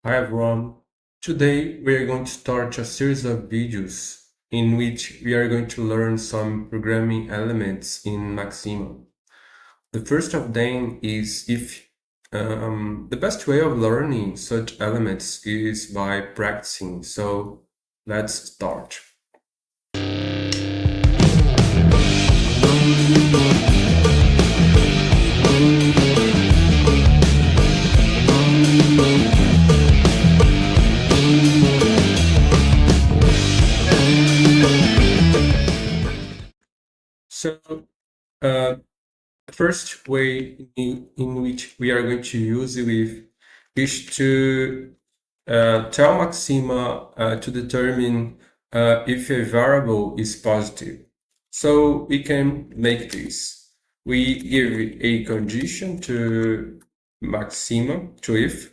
Hi everyone. Today we are going to start a series of videos in which we are going to learn some programming elements in Maxima. The first of them is if the best way of learning such elements is by practicing. So let's start. So uh, the first way in which we are going to use it with is to tell Maxima to determine if a variable is positive. So we can make this. We give a condition to Maxima, to if,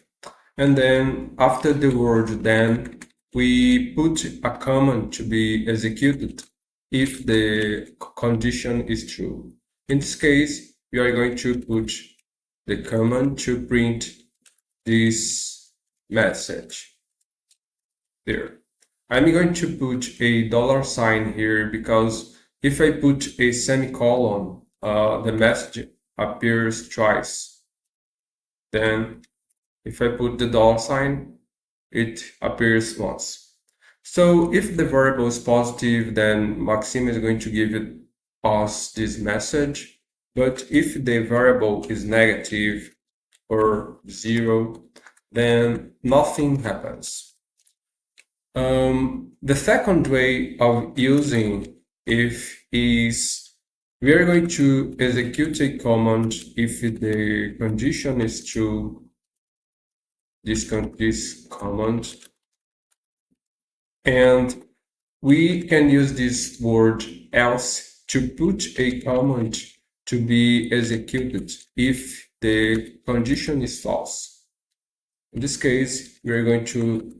and then after the word then, we put a command to be executed if the condition is true. In this case, we are going to put the command to print this message there. I'm going to put a dollar sign here because if I put a semicolon, the message appears twice. Then if I put the dollar sign, it appears once. So if the variable is positive, then Maxima is going to give us this message. But if the variable is negative or zero, then nothing happens. The second way of using if is we are going to execute a command if the condition is true. This command, and we can use this word else to put a command to be executed if the condition is false. In this case, we are going to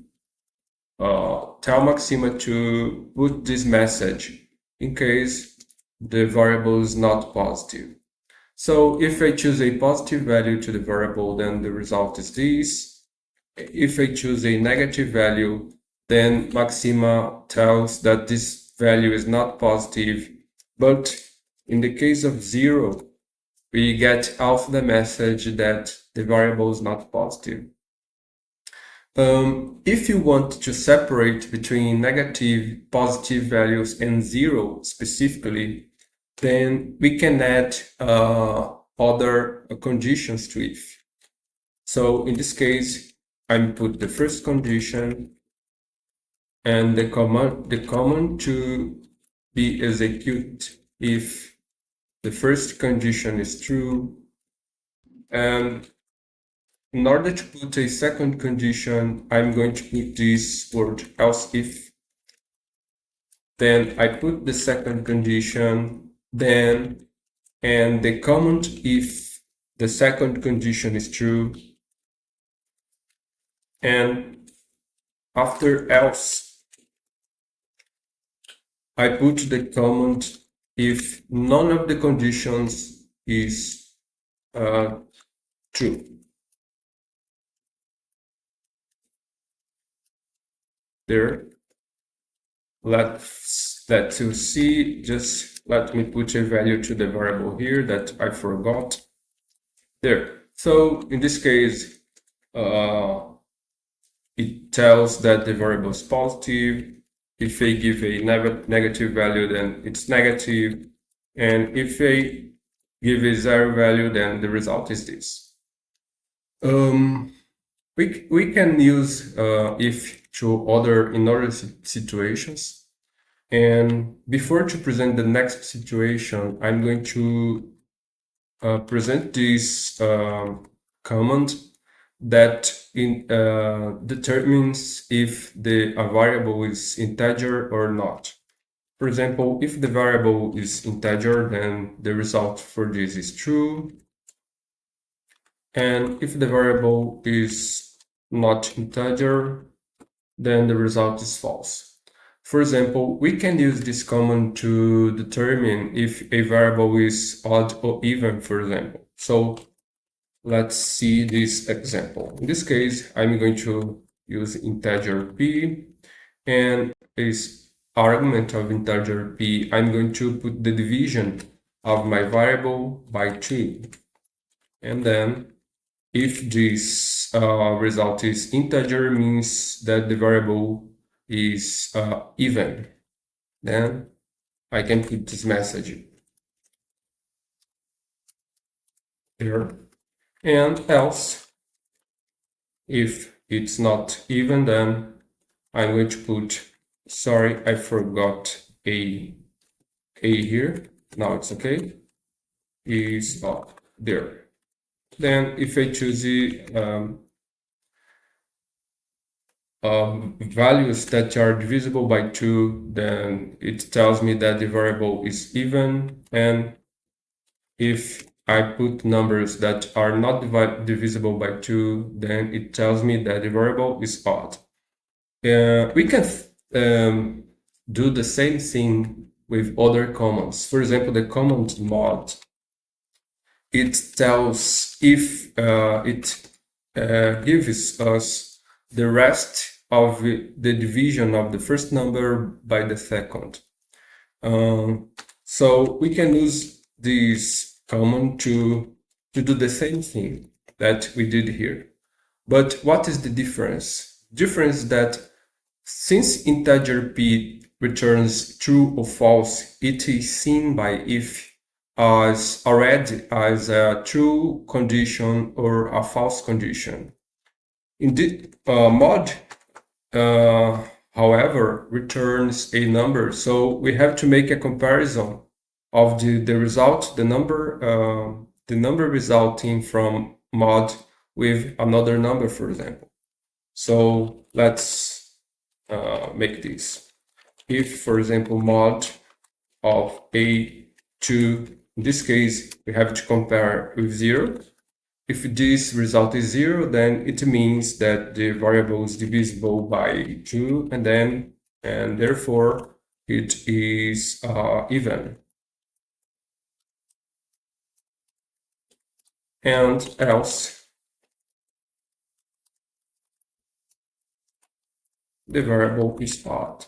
tell Maxima to put this message in case the variable is not positive. So if I choose a positive value to the variable, then the result is this. If I choose a negative value, then Maxima tells that this value is not positive. But in the case of zero, we get out the message that the variable is not positive. If you want to separate between negative, positive values and zero specifically, then we can add other conditions to if. So in this case, I put the first condition and the command to be executed if the first condition is true. And in order to put a second condition, I'm going to put this word else if. Then I put the second condition, then, and the command if the second condition is true. And after else, I put the command if none of the conditions is true. There. Let's see, just let me put a value to the variable here that I forgot. There. So in this case, it tells that the variable is positive. If I give a negative value, then it's negative. And if I give a zero value, then the result is this. We can use if to in other situations. And before to present the next situation, I'm going to present this command that determines if the variable is integer or not. For example, if the variable is integer, then the result for this is true. And if the variable is not integer, then the result is false. For example, we can use this command to determine if a variable is odd or even, for example. So let's see this example. In this case, I'm going to use integer p, and this argument of integer p, I'm going to put the division of my variable by 2. And then if this result is integer, means that the variable is even. Then I can put this message here. And else, if it's not even, then I'm going to put, sorry, I forgot a here. Now it's okay. Is up there. Then if I choose the values that are divisible by 2, then it tells me that the variable is even. And if I put numbers that are not divisible by 2, then it tells me that the variable is odd. We can do the same thing with other commands. For example, the command mod, it tells if it gives us the rest of the division of the first number by the second. So we can use this command to do the same thing that we did here. But what is the difference? Difference that since integer p returns true or false, it is seen by if as already as a true condition or a false condition. In the mod, however, returns a number, so we have to make a comparison of the result, the number resulting from mod with another number, for example. So let's make this. If, for example, mod of a2, in this case, we have to compare with 0. If this result is 0, then it means that the variable is divisible by 2, and therefore it is even. And else, the variable is odd.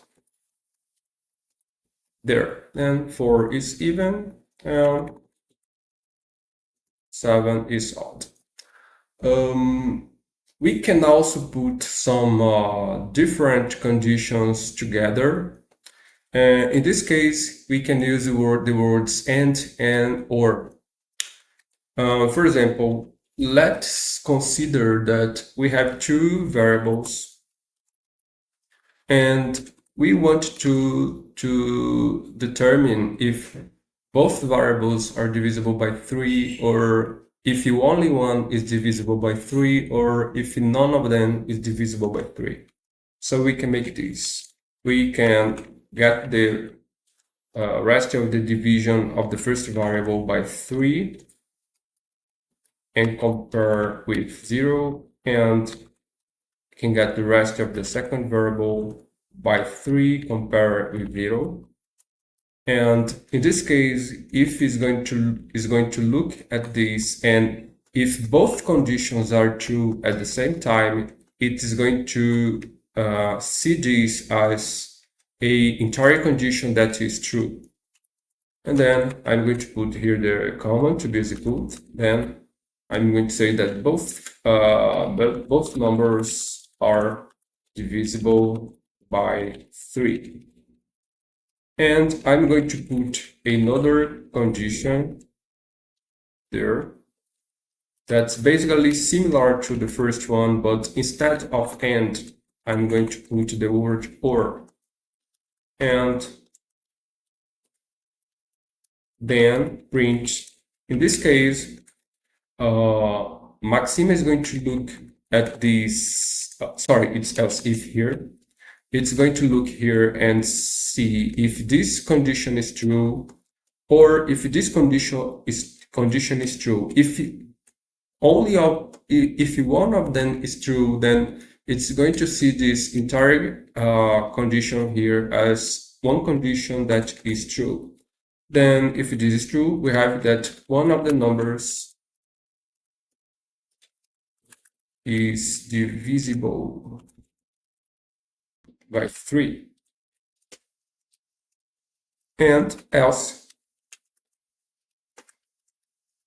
There. And 4 is even, and 7 is odd. We can also put some different conditions together. In this case, we can use the words and or. For example, let's consider that we have two variables and we want to determine if both variables are divisible by 3, or if only one is divisible by 3, or if none of them is divisible by 3. So we can make this. We can get the rest of the division of the first variable by 3 and compare with 0, and can get the rest of the second variable by 3, compare with 0. And in this case, if is going to look at this, and if both conditions are true at the same time, it is going to see this as a entire condition that is true. And then I'm going to put here the comment to be executed. Then I'm going to say that both numbers are divisible by 3. And I'm going to put another condition there that's basically similar to the first one, but instead of and, I'm going to put the word or. And then print, in this case, Maxima is going to look at this, sorry, it's else if here. It's going to look here and see if this condition is true, or if this condition is true. If one of them is true, then it's going to see this entire condition here as one condition that is true. Then if this is true, we have that one of the numbers is divisible by 3, and else,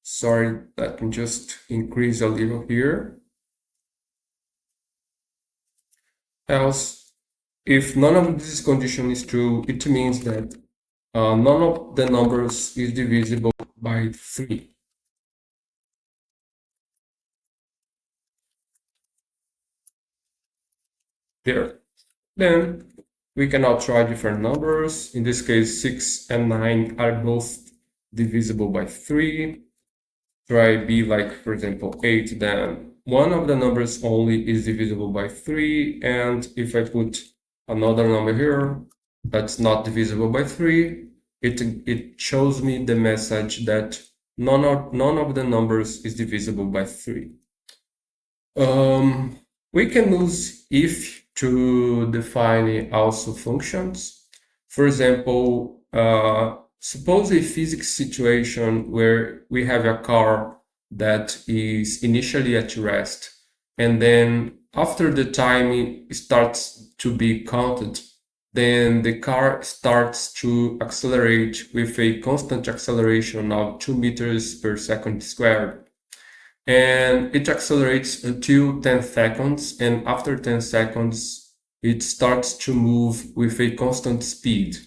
sorry, let me just increase a little here, else if none of this condition is true, it means that none of the numbers is divisible by 3. There. Then we can now try different numbers. In this case, 6 and 9 are both divisible by 3. Try B, like for example 8, then one of the numbers only is divisible by 3, and if I put another number here that's not divisible by 3, it shows me the message that none of the numbers is divisible by 3. We can use if to define also functions. For example, suppose a physics situation where we have a car that is initially at rest, and then after the time starts to be counted, then the car starts to accelerate with a constant acceleration of 2 meters per second squared. And it accelerates until 10 seconds, and after 10 seconds, it starts to move with a constant speed.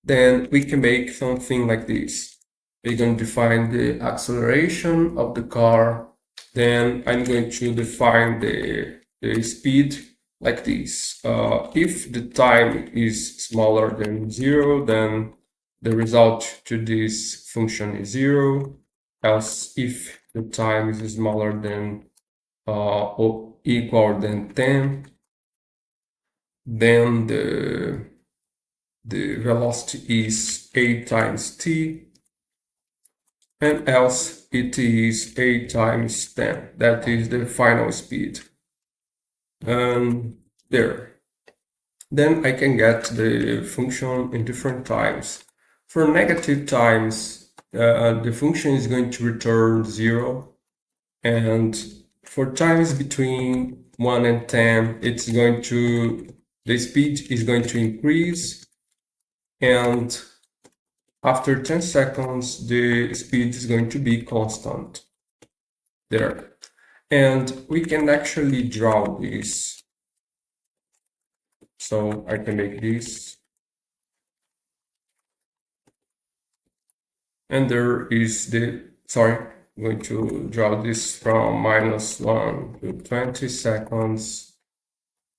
Then we can make something like this. We're going to define the acceleration of the car. Then I'm going to define the speed like this. If the time is smaller than 0, then the result to this function is 0. Else, if the time is smaller than or equal than 10, then the velocity is a times t, and else it is a times 10. That is the final speed. And there. Then I can get the function in different times. For negative times, the function is going to return 0, and for times between 1 and 10, the speed is going to increase, and after 10 seconds, the speed is going to be constant. There. And we can actually draw this. So I can make this. And there is I'm going to draw this from -1 to 20 seconds.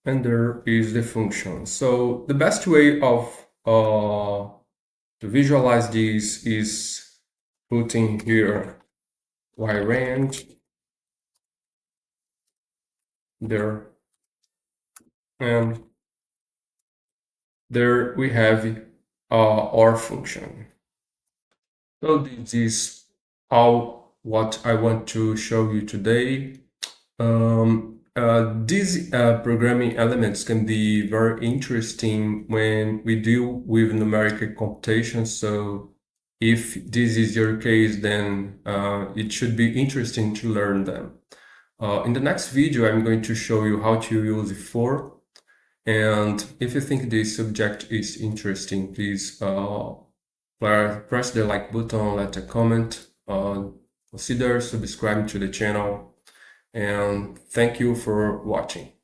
And there is the function. So the best way of to visualize this is putting here y range there, and there we have our function. So this is what I want to show you today. These programming elements can be very interesting when we deal with numerical computation. So if this is your case, then it should be interesting to learn them. In the next video, I'm going to show you how to use for. And if you think this subject is interesting, please press the like button, let a comment, consider subscribing to the channel, and thank you for watching.